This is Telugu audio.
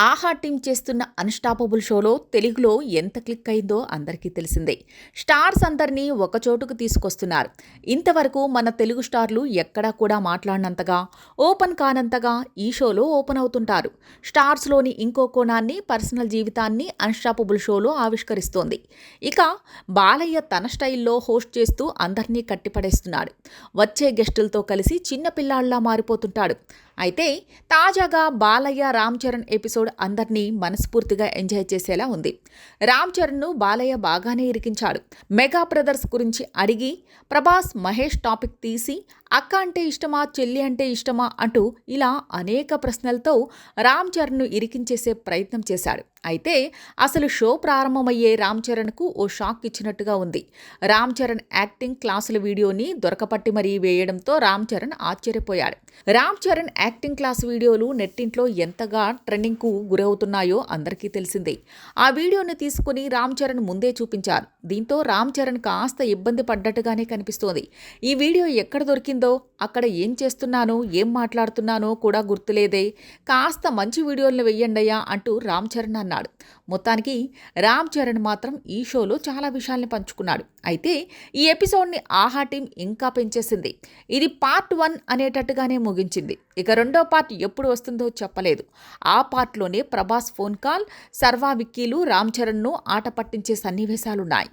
ఆహా టీం చేస్తున్న అన్‌స్టాపబుల్ షోలో తెలుగులో ఎంత క్లిక్ అయిందో అందరికీ తెలిసిందే. స్టార్స్ అందరినీ ఒకచోటుకు తీసుకొస్తున్నారు. ఇంతవరకు మన తెలుగు స్టార్లు ఎక్కడా కూడా మాట్లాడినంతగా, ఓపెన్ కానంతగా ఈ షోలో ఓపెన్ అవుతుంటారు. స్టార్స్‌లోని ఇంకో కోణాన్ని, పర్సనల్ జీవితాన్ని అన్‌స్టాపబుల్ షోలో ఆవిష్కరిస్తోంది. ఇక బాలయ్య తన స్టైల్లో హోస్ట్ చేస్తూ అందరినీ కట్టిపడేస్తున్నాడు. వచ్చే గెస్టులతో కలిసి చిన్న పిల్లాడిలా మారిపోతుంటాడు. అయితే తాజాగా బాలయ్య రామ్ చరణ్ ఎపిసోడ్ అందరినీ మనస్ఫూర్తిగా ఎంజాయ్ చేసేలా ఉంది. రామ్ చరణ్ను బాలయ్య బాగానే ఇరికించాడు. మెగా బ్రదర్స్ గురించి అడిగి ప్రభాస్ మహేష్ టాపిక్ తీసి అక్క అంటే ఇష్టమా, చెల్లి అంటే ఇష్టమా అంటూ ఇలా అనేక ప్రశ్నలతో రామ్ చరణ్ను ఇరికించేసే ప్రయత్నం చేశాడు. అయితే అసలు షో ప్రారంభమయ్యే రామ్ చరణ్కు ఓ షాక్ ఇచ్చినట్టుగా ఉంది. రామ్ చరణ్ యాక్టింగ్ క్లాసుల వీడియోని దొరకపట్టి మరీ వేయడంతో రామ్ చరణ్ ఆశ్చర్యపోయాడు. రామ్ చరణ్ యాక్టింగ్ క్లాస్ వీడియోలు నెట్టింట్లో ఎంతగా ట్రెండింగ్కు గురవుతున్నాయో అందరికీ తెలిసిందే. ఆ వీడియోని తీసుకుని రామ్ చరణ్ ముందే చూపించారు. దీంతో రామ్ చరణ్ కాస్త ఇబ్బంది పడ్డట్టుగానే కనిపిస్తోంది. ఈ వీడియో ఎక్కడ దొరికిందో, అక్కడ ఏం చేస్తున్నానో, ఏం మాట్లాడుతున్నానో కూడా గుర్తులేదే, కాస్త మంచి వీడియోలను వెయ్యండయ్యా అంటూ రామ్ చరణ్ అన్నాడు. మొత్తానికి రామ్ చరణ్ మాత్రం ఈ షోలో చాలా విషయాల్ని పంచుకున్నాడు. అయితే ఈ ఎపిసోడ్ని ఆహా టీం ఇంకా పెంచేసింది. ఇది పార్ట్ 1 అనేటట్టుగానే ముగించింది. ఇక రెండో పార్ట్ ఎప్పుడు వస్తుందో చెప్పలేదు. ఆ పార్ట్లోనే ప్రభాస్ ఫోన్ కాల్, సర్వా విక్కీలు రామ్ చరణ్ను ఆట పట్టించే సన్నివేశాలున్నాయి.